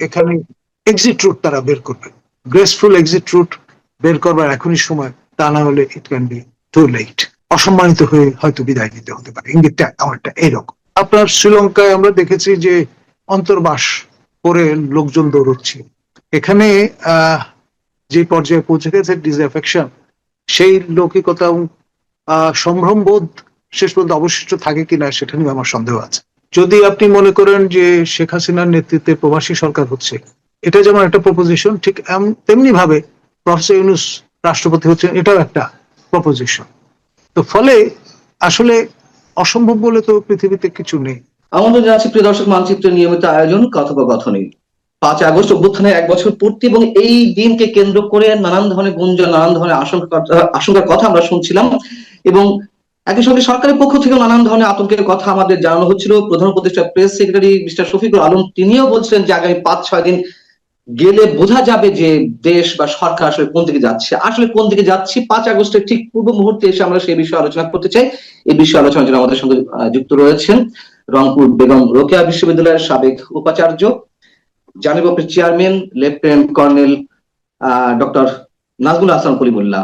এখানে exit root তারা বের করবে, গ্রেসফুল এক্সিট রুট বের করবার এখনই সময়, তা না হলে it can be too late, অসম্মানিত হয়ে হয়তো বিদায় নিতে হতে পারে। ইঙ্গিতটা আমারটা এইরকম। আপনার শ্রীলঙ্কায় আমরা দেখেছি যে অন্তর্বাস করে লোকজন দৌড়চ্ছে, এখানে যে পর্যায়ে পৌঁছে গেছে ডিসঅ্যাফেকশন, সেই লৌকিকতা সম্ভ্রম বোধ শেষ পর্যন্ত অবশিষ্ট থাকে কিনা সেটা নিয়ে আমার সন্দেহ আছে। যদি আপনি মনে করেন যে শেখ হাসিনার নেতৃত্বে প্রবাসী সরকার হচ্ছে, এটা যেমন একটা প্রপোজিশন, ঠিক তেমনি ভাবে প্রফেসর ইউনূস রাষ্ট্রপতি হচ্ছেন, এটাও একটা প্রপোজিশন। তো ফলে আসলে অসম্ভব বলে তো পৃথিবীতে কিছু নেই। আমাদের জানাচ্ছি প্রিয় দর্শক, মানচিত্রের নিয়মিত আয়োজন কথোপকথনে 5 আগস্ট অভ্যুত্থানে 1 বছর পূর্তি, এবং এই দিনকে কেন্দ্র করে নানান ধরনের গুঞ্জন, নানান ধরনের আশঙ্কার কথা আমরা শুনছিলাম, এবং একই সঙ্গে সরকারের পক্ষ থেকে নানান ধরনের আতঙ্কের কথা আমাদের জানানো হচ্ছিল। প্রধান উপদেষ্টা press secretary mister Shafiqul Alam তিনিও বলছিলেন যে আগামী 5-6 দিন গেলে বোঝা যাবে যে দেশ বা সরকার আসলে কোন দিকে যাচ্ছে। আসলে কোন দিকে যাচ্ছি 5 আগস্টের ঠিক পূর্ব মুহূর্তে এসে আমরা সেই বিষয়ে আলোচনা করতে চাই। এই বিষয়ে আলোচনার জন্য আমাদের সঙ্গে যুক্ত রয়েছেন রংপুর বেগম রোকেয়া বিশ্ববিদ্যালয়ের সাবেক উপাচার্য, জানিবপের chairman lieutenant colonel doctor Nazmul Hasan Kalimullah.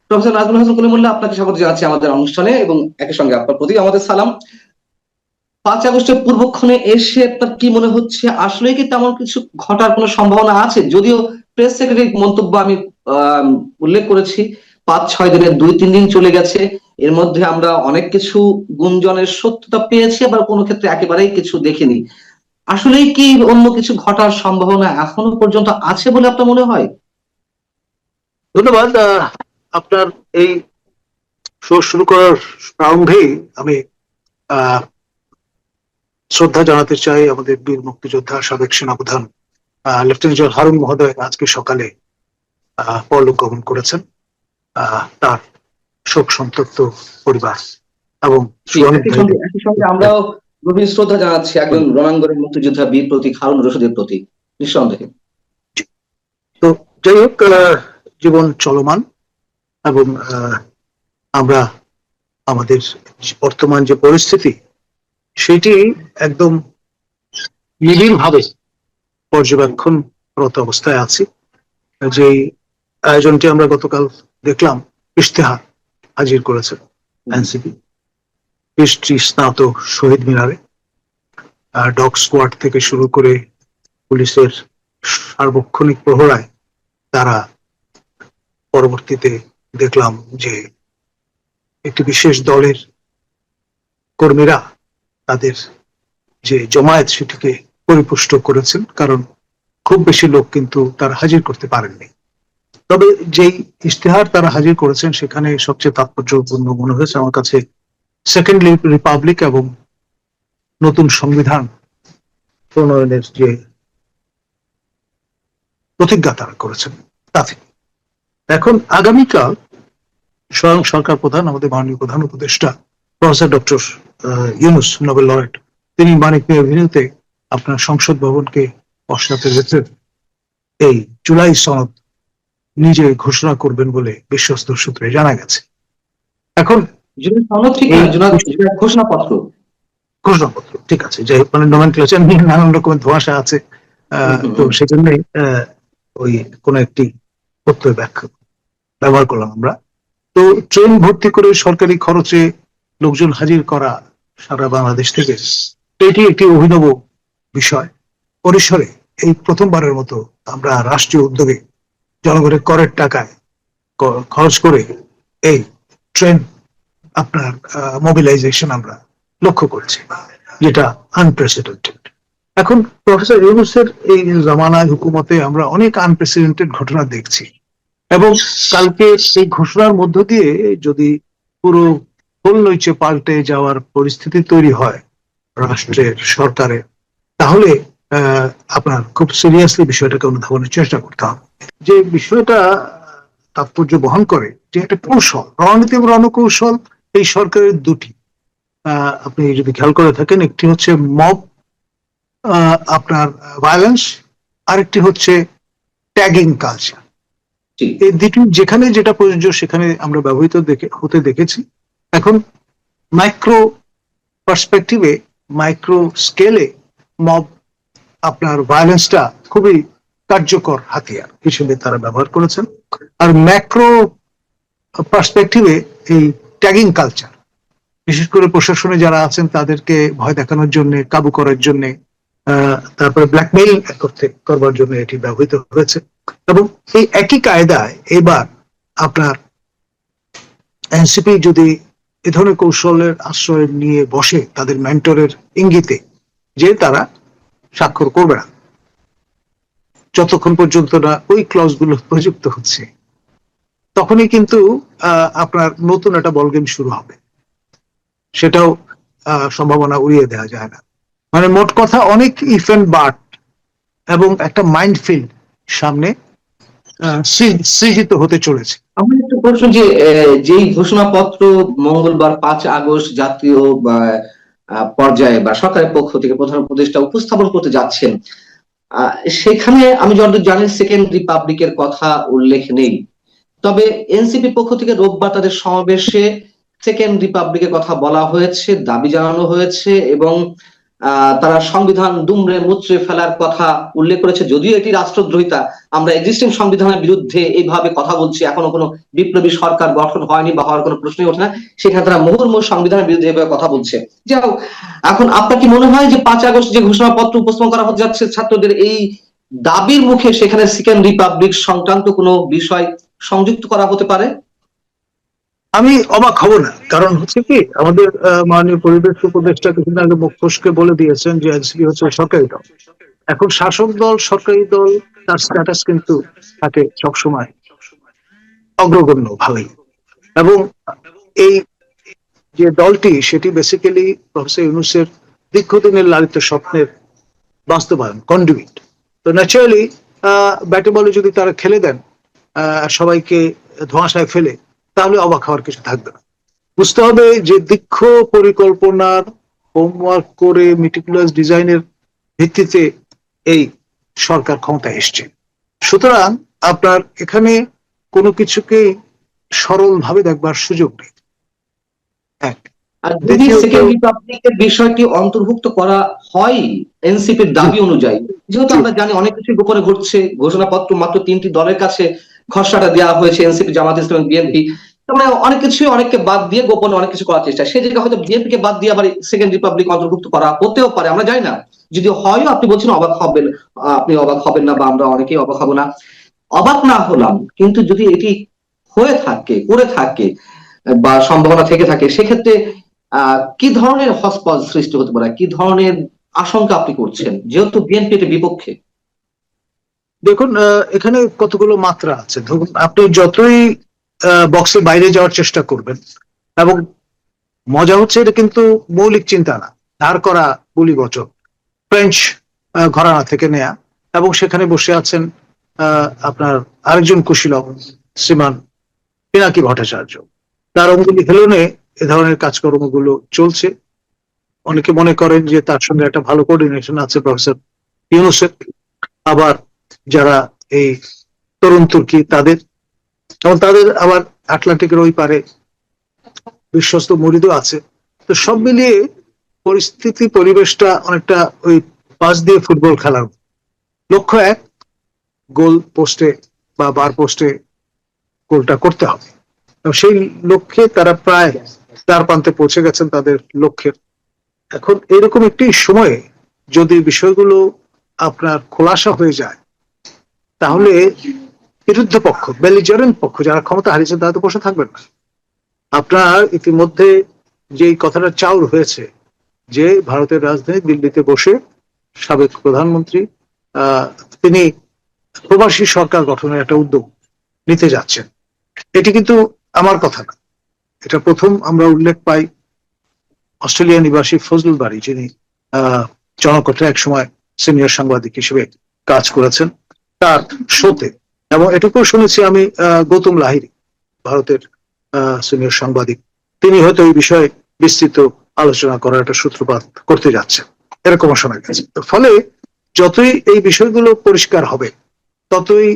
Professor Nazmul Hasan Kalimullah, আপনাকে স্বাগত জানাচ্ছি আমাদের অনুষ্ঠানে, এবং একই সঙ্গে আপনার প্রতি আমাদের সালাম। 5 আগস্টের পূর্বক্ষণে এসে আপনার কি মনে হচ্ছে, আসলে কি তেমন কিছু ঘটার কোনো সম্ভাবনা আছে? যদিও প্রেস সেক্রেটারির মন্তব্য আমি উল্লেখ করেছি, 5-6 দিনের 2-3 দিন চলে গেছে, এর মধ্যে আমরা অনেক কিছু গুঞ্জনের সত্যতা পেয়েছি, আবার কোনো ক্ষেত্রে একেবারেই কিছু দেখিনি। আসলেই কি অন্য কিছু ঘটার সম্ভাবনা এখনো পর্যন্ত আছে বলে আপনার মনে হয়? ধন্যবাদ। আপনার এই শো শুরু করার প্রারম্ভেই আমি শ্রদ্ধা জানাতে চাই আমাদের বীর মুক্তিযোদ্ধা সাবেক সেনাপ্রধান লেফটেন্যান্ট জেনারেল হারুন মহোদয় আজকে সকালে পরলোক গমন করেছেন। তার শোক সন্তপ্ত পরিবার এবং আমরাও গভীর শ্রদ্ধা জানাচ্ছি একজন রণাঙ্গনের মুক্তিযোদ্ধা বীর প্রতীক হারুন রশিদের প্রতি, নিঃসন্দেহে। তো যাই হোক, জীবন চলমান, এবং আমরা আমাদের বর্তমান যে পরিস্থিতি সেটি একদম নিবিড় ভাবে পর্যবেক্ষণরত অবস্থায় আছি। যে আয়োজনটি আমরা গতকাল দেখলাম, ইশতেহার হাজির করেছে এনসিপি হিস্ট্রি স্নাত শহীদ মিনারে, ডগ স্কোয়াড থেকে শুরু করে পুলিশের সার্বক্ষণিক প্রহরায় তারা পরবর্তীতে দেখলাম যে একটি বিশেষ দলের কর্মীরা তাদের যে জমায়েত সেটিকে পরিপুষ্ট করেছেন, কারণ খুব বেশি লোক কিন্তু তারা হাজির করতে পারেননি। তবে যেই ইশতেহার তারা হাজির করেছেন সেখানে সবচেয়ে তাৎপর্যপূর্ণ মনে হয়েছে আমার কাছে সেকেন্ড রিপাবলিক এবং নতুন সংবিধান প্রণয়নের যে প্রতিজ্ঞা তারা করেছেন তা থেকে। এখন আগামীকাল স্বয়ং সরকার প্রধান, আমাদের মাননীয় প্রধান উপদেষ্টা professor doctor Yunus, Nobel laureate, তিনি মানিক মিয়া এভিনিউতে আপনার সংসদ ভবনকে পশ্চাতে রেখে এই জুলাই সনদ নিজে ঘোষণা করবেন বলে বিশ্বস্ত সূত্রে জানা গেছে। এখন ঘোষণাপত্র ঠিক আছে, যাই হোক, মানে নোমেনক্লেচার নিয়ে নানান রকমের ধোঁয়াশা আছে, তো সেজন্য ওই কোন একটি প্রত্যয় ব্যাখ্যা ব্যবহার করলাম আমরা। তো ট্রেন ভর্তি করে সরকারি খরচে লোকজন হাজির করা সারা বাংলাদেশ থেকে, এটি একটি অভিনব বিষয় পরিসরে। এই প্রথমবারের মতো আমরা রাষ্ট্রীয় উদ্যোগে জনগণের করের টাকায় খরচ করে এই ট্রেন আপনার মোবিলাইজেশন আমরা লক্ষ্য করছি, যেটা আনপ্রেসিডেন্টেড। এখন প্রফেসর ইউনূসের এই জামানায় হুকুমতে আমরা অনেক আনপ্রেসিডেন্টেড ঘটনা দেখছি, এবং কালকে সেই ঘোষণার মধ্য দিয়ে যদি পুরো ফুল নইচে পাল্টে যাওয়ার পরিস্থিতি তৈরি হয় রাষ্ট্রের, সরকারের, তাহলে আপনার খুব সিরিয়াসলি বিষয়টাকে অনুধাবনের চেষ্টা করতে হবে। যে বিষয়টা তাৎপর্য বহন করে যে একটা কৌশল, রণনীতি এবং রণকৌশল এই সরকারের দুটি, আপনি যদি খেয়াল করে থাকেন, একটি হচ্ছে মব আপনার ভায়োলেন্স, আরেকটি হচ্ছে ট্যাগিং কালচার। এই দুটি যেখানে যেটা প্রযোজ্য সেখানে আমরা ব্যবহৃত হতে দেখেছি। এখন মাইক্রো পার্সপেক্টিভে, মাইক্রো স্কেলে মব আপনার ভায়োলেন্সটা খুবই কার্যকর হাতিয়ার হিসেবে তারা ব্যবহার করেছেন। আর ম্যাক্রো পার্সপেক্টিভে এই ট্যাগিং কালচার, বিশেষ করে প্রশাসনে যারা আছেন তাদেরকে ভয় দেখানোর জন্য, কাবু করার জন্য, তারপরে ব্ল্যাকমেইল করবার জন্য এটি ব্যবহৃত হয়েছে। এবং এই একই কায়দায় এবার আপনার এনসিপি যদি এ ধরনের কৌশলের আশ্রয় নিয়ে বসে তাদের মেন্টরের ইঙ্গিতে যে তারা স্বাক্ষর করবে না যতক্ষণ পর্যন্ত না ওই ক্লজগুলো প্রযুক্ত হচ্ছে, তখনই কিন্তু আপনার নতুন একটা বল গেম শুরু হবে। সেটাও সম্ভাবনা উড়িয়ে দেওয়া যায় না। মানে মোট কথা অনেক ইফ এন্ড বাট এবং একটা মাইন্ডফিল্ড সামনে সৃজিত হতে চলেছে। আমার একটা প্রশ্ন যে যেই ঘোষণাপত্র মঙ্গলবার 5 আগস্ট জাতীয় পর্যায়ে বা সরকারের পক্ষ থেকে প্রধান উপদেষ্টা উপস্থাপন করতে যাচ্ছেন, সেখানে আমি যতদূর জানি সেকেন্ড রিপাবলিকের কথা উল্লেখ নেই। তবে এনসিপি পক্ষ থেকে রোববার তাদের সমাবেশে সেকেন্ড রিপাবলিকের কথা বলা হয়েছে, দাবি জানানো হয়েছে এবং তারা সংবিধান দুমড়ে মুচড়ে ফেলার কথা উল্লেখ করেছে। যদিও এটি রাষ্ট্রদ্রোহিতা, আমরা এক্সিস্টিং সংবিধানের বিরুদ্ধে এইভাবে কথা বলছি, এখনো কোনো বিপ্লবী সরকার গঠন হয়নি বা হওয়ার কোনো প্রশ্নই ওঠে না, সেখানে তারা মুহুর্মুহু সংবিধানের বিরুদ্ধে এভাবে কথা বলছে। যাও, এখন আপনার কি মনে হয় যে 5 আগস্ট যে ঘোষণাপত্র উপস্থাপন করা হতে যাচ্ছে ছাত্রদের এই দাবির মুখে সেখানে সেকেন্ড রিপাবলিক সংক্রান্ত কোনো বিষয় সংযুক্ত করা হতে পারে? আমি অবাক হব না, কারণ হচ্ছে কি আমাদের মাননীয় পরিবেশ উপদেষ্টা কিছুদিন আগে মুখ ফসকে বলে দিয়েছেন যে এনসিপি হচ্ছে সরকারি দল। এখন শাসক দল সরকারি দল, তার স্ট্যাটাস কিন্তু থাকে সবসময় অগ্রগণ্য ভালোই। এবং এই যে দলটি সেটি বেসিক্যালি প্রফেসর ইউনূসের দীর্ঘদিনের লালিত স্বপ্নের বাস্তবায়ন, কন্ডুইট। তো ন্যাচারালি ব্যাটে বলে যদি তারা খেলে দেন সবাইকে ধোঁয়াশায় ফেলে, তাহলে অবাক হওয়ার কিছু থাকবে না। বুঝতে হবে যে দীর্ঘ পরিকল্পনার হোমওয়ার্ক করে মেটিকুলাস ডিজাইনের ভিত্তিতে এই সরকার ক্ষমতায় এসছে। সুতরাং আপনার এখানে কোনো কিছুকে সরল ভাবে দেখবার সুযোগ নেই। আর যদি সেকেন্ড রিপাবলিকের বিষয়টি অন্তর্ভুক্ত করা হয় এনসিপির দাবি অনুযায়ী, যেহেতু আমরা জানি অনেক কিছু গোপনে ঘটছে, ঘোষণাপত্র মাত্র 3টি দলের কাছে খসড়াটা দেওয়া হয়েছে, এনসিপি, জামাত ইসলাম, বিএনপি, মানে অনেক কিছু অনেককে বাদ দিয়ে গোপনে অনেক কিছু করার চেষ্টা। সেই জায়গায় হয়তো বিএনপি কে বাদ দিয়ে আবার সেকেন্ড রিপাবলিক অন্তর্ভুক্ত করা হতেও পারে, আমরা জানি না। যদি হয় আপনি বলছেন অবাক হবেন, আপনি অবাক হবেন না বা আমরা অনেকেই অবাক হব না। অবাক না হলাম, কিন্তু যদি এটি হয়ে থাকে, করে থাকে বা সম্ভাবনা থেকে থাকে, সেক্ষেত্রে কি ধরনের হসপস সৃষ্টি হতে পারে, কি ধরনের আশঙ্কা আপনি করছেন, যেহেতু বিএনপি এর বিপক্ষে? দেখুন, এখানে কতগুলো মাত্রা আছে। ধরুন আপনি যতই বক্সের বাইরে যাওয়ার চেষ্টা করবেন, এবং মজা হচ্ছে এটা কিন্তু মৌলিক চিন্তা না, ধার করা বুলি বচন, ফ্রেঞ্চ ঘরানা থেকে নেয়া, এবং সেখানে বসে আছেন আপনার আরেকজন কুশীলব শ্রীমান পিনাকি ভট্টাচার্য। তার অঙ্গুলি হেলনে এ ধরনের কাজকর্মগুলো চলছে। অনেকে মনে করেন যে তার সঙ্গে একটা ভালো কোঅর্ডিনেশন আছে প্রফেসর ইউনূসের, আবার যারা এই তরুণ তুর্কি তাদের, এবং তাদের আবার আটলান্টিকের ওই পারে বিশ্বস্ত মুরিদও আছে। তো সব মিলিয়ে পরিস্থিতি, পরিবেশটা অনেকটা ওই পাস দিয়ে ফুটবল খেলার। লক্ষ্য এক, গোল পোস্টে বা বার পোস্টে গোলটা করতে হবে। সেই লক্ষ্যে তারা প্রায় তার প্রান্তে পৌঁছে গেছেন তাদের লক্ষ্যের। এখন এরকম একটি সময়ে যদি বিষয়গুলো আপনার খোলাসা হয়ে যায়, তাহলে বিরুদ্ধ পক্ষ, বেলিজারেন্ট পক্ষ যারা ক্ষমতা হারিয়েছে তারা তো বসে থাকবেন না। আপনার ইতিমধ্যে যে কথাটা চাউর হয়েছে যে ভারতের রাজধানী দিল্লিতে বসে সাবেক প্রধানমন্ত্রী তিনি প্রবাসী সরকার গঠনের একটা উদ্যোগ নিতে যাচ্ছেন, এটি কিন্তু আমার কথা না। এটা প্রথম আমরা উল্লেখ পাই অস্ট্রেলিয়া নিবাসী ফজলুল বারী, যিনি জনকণ্ঠে এক সময় সিনিয়র সাংবাদিক হিসেবে কাজ করেছেন, তার শোতে। এবং এটুকু শুনেছি আমি গৌতম লাহিড়ী, ভারতের সিনিয়র সাংবাদিক, তিনি হয়তো এই বিষয়ে বিস্তৃত আলোচনা করার একটা সূত্রপাত করতে যাচ্ছেন, এরকম শোনা গেছে। ফলে যতই এই বিষয়গুলো পরিষ্কার হবে, ততই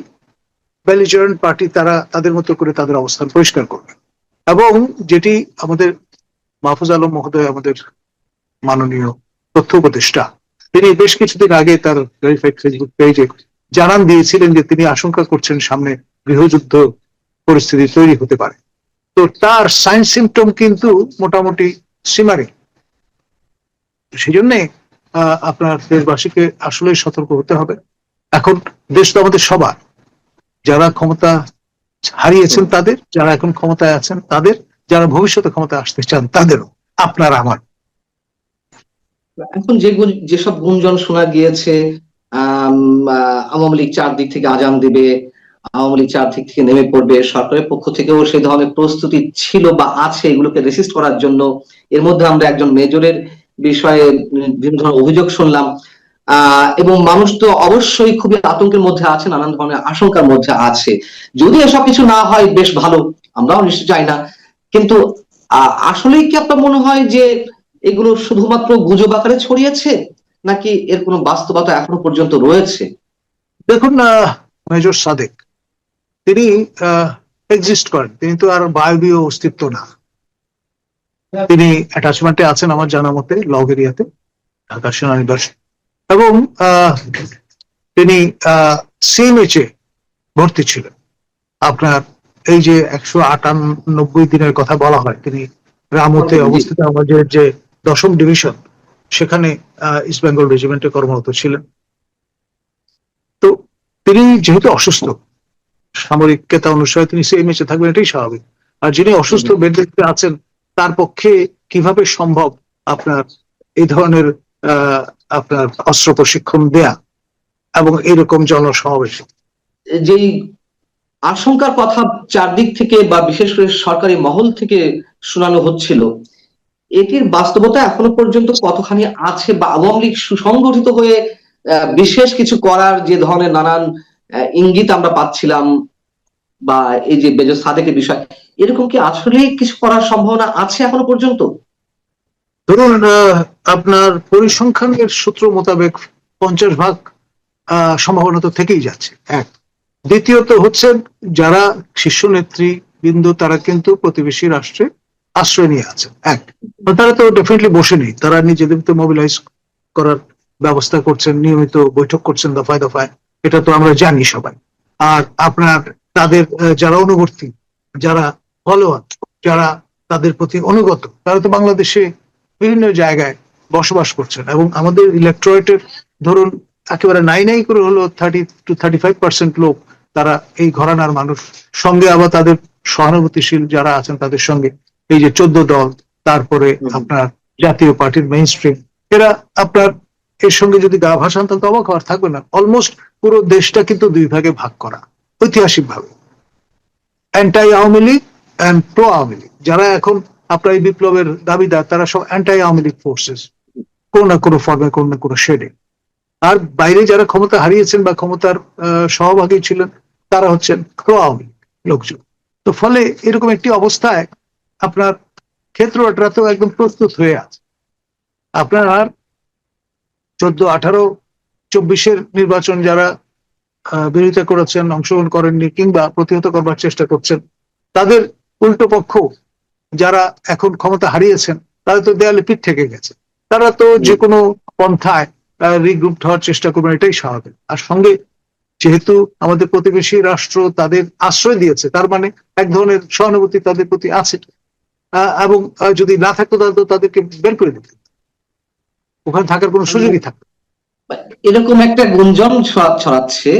বেলিজারেন্ট পার্টি তারা তাদের মতো করে তাদের অবস্থান পরিষ্কার করবে। এবং যেটি আমাদের মাহফুজ আলম মহোদয়, আমাদের মাননীয় তথ্য উপদেষ্টা, তিনি বেশ কিছুদিন আগে তার ভেরিফাইড ফেসবুক পেজে জানান দিয়েছিলেন যে তিনি আশঙ্কা করছেন সামনে গৃহযুদ্ধ পরিস্থিতি তৈরি হতে পারে। তো তার সাইন সিমটম কিন্তু মোটামুটি সীমারে। সেই জন্যে আপনার দেশবাসীকে আসলে সতর্ক হতে হবে। এখন দেশ তো আমাদের সবার, যারা ক্ষমতা হারিয়েছেন তাদের, যারা এখন ক্ষমতায় আছেন তাদের, যারা ভবিষ্যতে ক্ষমতায় আসতে চান তাদেরও, আপনার আমার। এখন যেসব গুঞ্জন শোনা গিয়েছে, আওয়ামী লীগ চারদিক থেকে আজান দিবে, আওয়ামী লীগ চারদিক থেকে নেমে পড়বে, সরকারের পক্ষ থেকেও সেই ধরনের প্রস্তুতি ছিল বা আছে এগুলোকে রেসিস্ট করার জন্য। এর মধ্যে আমরা একজন মেজরের বিষয়ে বিভিন্ন ধরনের অভিযোগ শুনলাম, এবং মানুষ তো অবশ্যই খুবই আতঙ্কের মধ্যে আছে, নানান ধরনের আশঙ্কার মধ্যে আছে। যদি এসব কিছু না হয় বেশ ভালো, আমরাও নিশ্চয় চাই না, কিন্তু আসলেই কি আপনার মনে হয় যে এগুলো শুধুমাত্র গুজব আকারে ছড়িয়েছে, নাকি এর কোনো বাস্তবতা এখনো পর্যন্ত রয়েছে? দেখুন, মেজর সাদেক তিনি এক্সিস্ট করেন, তিনি তো আর বায়বীয় অস্তিত্ব না। তিনি অ্যাটাচমেন্টে আছেন আমার জানা মতে লগ এরিয়াতে, ঢাকা সেনানিবাস, এবং তিনি সিএমএইচে ভর্তি ছিলেন। আপনার এই যে 198 দিনের কথা বলা হয়, তিনি রামুতে অবস্থিত আমাদের যে 10ম ডিভিশন, সেখানে ইস্ট বেঙ্গল রেজিমেন্টে কর্মরত ছিলেন। তো তিনি যেহেতু অসুস্থ, সামরিক কেতা অনুসারে তিনি সিএমএইচে থাকবেন, এটাই স্বাভাবিক। আর যিনি অসুস্থ বেডে আছেন, তার পক্ষে কিভাবে সম্ভব আপনার এই ধরনের আপনার অস্ত্র প্রশিক্ষণ দেয়া এবং এরকম জনসমাবেশ? যেই আশঙ্কার কথা চারদিক থেকে বা বিশেষ করে সরকারি মহল থেকে শোনানো হচ্ছিল, এটির বাস্তবতা এখনো পর্যন্ত কতখানি আছে, বা আওয়ামী লীগ সুসংগঠিত হয়ে বিশেষ কিছু করার যে ধরনের নানান ইঙ্গিত আমরা পাচ্ছিলাম, বা এই যে মেজর সাদেকের বিষয়, এরকম কি আসলে কিছু করার সম্ভাবনা আছে এখনো পর্যন্ত? ধরুন, আপনার পরিসংখ্যানের সূত্র মোতাবেক 50% সম্ভাবনা তো থেকেই যাচ্ছে, এক। দ্বিতীয়ত হচ্ছে, যারা শীর্ষ নেতৃবৃন্দ তারা কিন্তু প্রতিবেশী রাষ্ট্রে আশ্রয় নিয়ে আছে, এক। তারা তো ডেফিনেটলি বসে নেই, তারা নিজেদের তো মোবিলাইজ করার ব্যবস্থা করছেন, নিয়মিত বৈঠক করছেন দফায় দফায়, এটা তো আমরা জানি সবাই। আর আপনার তাদের যারা অনুবর্তী, যারা ফলোয়ার, যারা তাদের প্রতি অনুগত, তারা তো বাংলাদেশে বিভিন্ন জায়গায় বসবাস করছেন, এবং আমাদের ইলেকট্রয়েটের ধরুন একেবারে নাই করে হলো 30-35% লোক তারা এই ঘরানার মানুষ। সঙ্গে আবার তাদের সহানুভূতিশীল যারা আছেন তাদের সঙ্গে এই যে 14 দল, তারপরে আপনার জাতীয় পার্টির মেইন স্ট্রিম, এরা আপনার এর সঙ্গে যদি গা ভাসান তাহলে অবাক হওয়ার থাকবে না। অলমোস্ট পুরো দেশটা কিন্তু দুই ভাগে ভাগ করা ঐতিহাসিক ভাবে, anti Awami League and pro Awami League. যারা এখন আপনার এই বিপ্লবের দাবিদার, তারা সব অ্যান্টাই আওয়ামী লীগ ফোর্সেস, কোনো না কোনো ফর্মে, কোনো না কোনো শেডে। আর বাইরে যারা ক্ষমতা হারিয়েছেন বা ক্ষমতার সহভাগী ছিলেন, তারা হচ্ছেন প্রো আওয়ামী লীগ লোকজন। তো ফলে এরকম একটি অবস্থায় আপনার ক্ষেত্রটা তো একদম প্রস্তুত হয়ে আছে। আপনার আর 14, 18, 24-এর নির্বাচন যারা বিরোধিতা করেছেন, অংশগ্রহণ করেননি কিংবা প্রতিহত করবার চেষ্টা করছেন, তাদের উল্টো পক্ষ যারা এখন ক্ষমতা হারিয়েছেন, তারা তো দেয়ালে পিঠ থেকে গেছে। তারা তো যে কোনো পন্থায় রিগ্রুপ হওয়ার চেষ্টা করবেন, এটাই স্বাভাবিক। আর সঙ্গে যেহেতু আমাদের প্রতিবেশী রাষ্ট্র তাদের আশ্রয় দিয়েছে, তার মানে এক ধরনের সহানুভূতি তাদের প্রতি আছে, এবং যদি না থাকতো তাহলে তো তাদেরকে বের করে দিত, ওখানে থাকার কোনো সুযোগই থাকতো। এরকম একটা গুঞ্জন ছড়াচ্ছে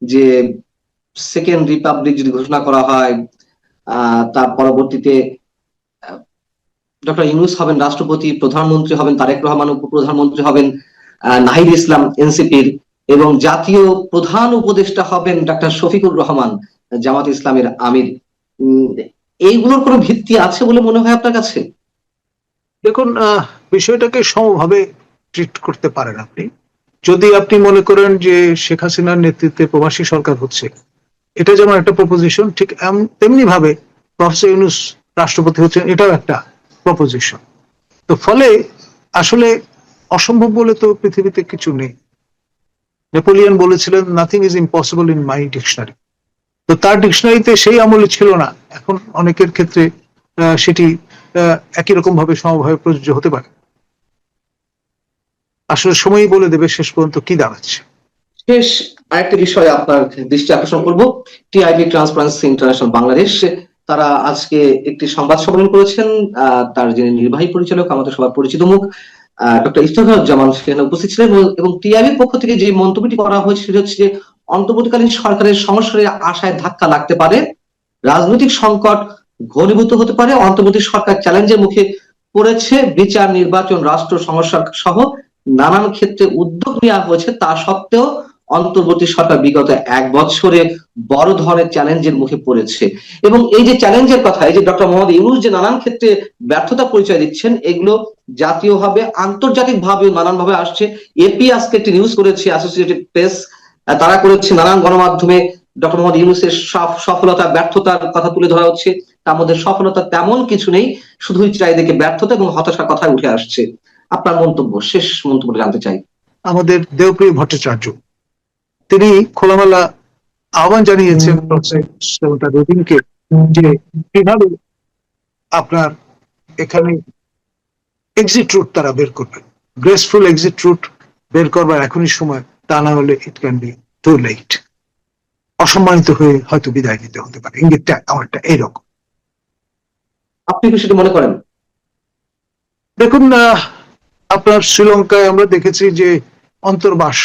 যে সেকেন্ড রিপাবলিক যদি ঘোষণা করা হয়, তার পরবর্তীতে ডক্টর ইউনূস হবেন রাষ্ট্রপতি, প্রধানমন্ত্রী হবেন তারেক রহমান, উপপ্রধানমন্ত্রী হবেন নাহিদ ইসলাম এনসিপির, এবং জাতীয় প্রধান উপদেষ্টা হবেন ডাক্তার শফিকুর রহমান জামাত ইসলামের আমির। এইগুলোর কোনো ভিত্তি আছে বলে মনে হয় আপনার কাছে? দেখুন, বিষয়টাকে সমভাবে ট্রিট করতে পারেন আপনি। যদি আপনি মনে করেন যে শেখ হাসিনার নেতৃত্বে প্রবাসী সরকার হচ্ছে, এটা যেমন একটা প্রপোজিশন, ঠিক তেমনি ভাবে প্রফেসর ইউনূস রাষ্ট্রপতি হচ্ছেন, এটাও একটা প্রপোজিশন। তো ফলে আসলে অসম্ভব বলে তো পৃথিবীতে কিছু নেই। নেপোলিয়ন বলেছিলেন, nothing is impossible in my dictionary. তো তার ডিকশনারিতে সেই আমলে ছিল না, এখন অনেকের ক্ষেত্রে সেটি একই রকম ভাবে সমভাবে প্রযোজ্য হতে পারে। আসলে সময়ই বলে দেবে শেষ পর্যন্ত কি দাঁড়াচ্ছে। শেষ আরেকটা বিষয়ে আপনার দৃষ্টি আকর্ষণ করব। টিআইবি ট্রান্সপারেন্সি ইন্টারন্যাশনাল বাংলাদেশ তারা আজকে একটি সংবাদ সম্মেলন করেছেন। তার যিনি নির্বাহী পরিচালক, আমাদের সবার পরিচিত মুখ ডক্টর ইফতেখারুজ্জামান সেখানে উপস্থিত ছিলেন এবং টিআইবির পক্ষ থেকে যে মন্তব্যটি করা হয়েছে সেটা হচ্ছে যে অন্তর্বর্তীকালীন সরকারের সংস্কারের আশায় ধাক্কা লাগতে পারে, রাজনৈতিক সংকট ঘনীভূত হতে পারে, অন্তর্বর্তী সরকার চ্যালেঞ্জের মুখে পড়েছে, বিচার, নির্বাচন, রাষ্ট্র সংস্কার সহ নানান ক্ষেত্রে উদ্যোগ নেওয়া হয়েছে, তা সত্ত্বেও অন্তর্বর্তী সরকার বিগত 1 বছরে বড় ধরনের চ্যালেঞ্জের মুখে পড়েছে। এবং এই যে চ্যালেঞ্জের কথা, এই যে ডক্টর মোহাম্মদ ইউনূস যে নানান ক্ষেত্রে ব্যর্থতা পরিচয় দিচ্ছেন, এগুলো জাতীয়ভাবে আন্তর্জাতিক ভাবে নানানভাবে আসছে। এপি আজকে একটি নিউজ করেছে, অ্যাসোসিয়েটেড প্রেস তারা করেছে, নানান গণমাধ্যমে ডক্টর মোহাম্মদ ইউনূসের সফলতা ব্যর্থতার কথা তুলে ধরা হচ্ছে। তার মধ্যে সফলতা তেমন কিছু নেই, শুধুই চারিদিকে ব্যর্থতা এবং হতাশার কথা উঠে আসছে। আপনার মন্তব্য, শেষ মন্তব্য জানতে চাই। আমাদের দেবপ্রিয় ভট্টাচার্য তিনি খোলামেলা আহ্বান জানিয়েছেন তার রুটিনকে যে কিভাবে আপনার এখানে এক্সিট রুট তারা বের করবেন, গ্রেসফুল এক্সিট রুট বের করবার এখনই সময়, তা না হলে it can be too late. অসম্মানিত হয়ে হয়তো বিদায় নিতে হতে পারে, ইঙ্গিতটা আমারটা এইরকম। আপনি কি সেটা মনে করেন? দেখুন, আপনার শ্রীলঙ্কায় আমরা দেখেছি যে অন্তর্বাস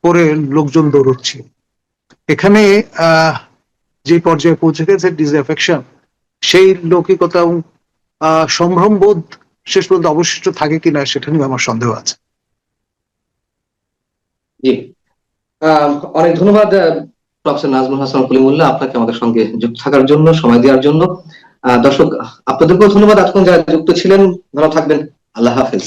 করে লোকজন দৌড়চ্ছে। এখানে যে পর্যায়ে পৌঁছে গেছে ডিসঅ্যাফেকশন, সেই লৌকিকতা এবং সম্ভ্রম বোধ শেষ পর্যন্ত অবশিষ্ট থাকে কিনা সেটা নিয়ে আমার সন্দেহ আছে। জি, অনেক ধন্যবাদ প্রফেসর নাজমুল হাসান কলিমুল্লাহ, আপনাকে আমাদের সঙ্গে যুক্ত থাকার জন্য, সময় দেওয়ার জন্য। দর্শক আপনাদেরকেও ধন্যবাদ এতক্ষণ যারা যুক্ত ছিলেন। ভালো থাকবেন, আল্লাহ হাফেজ।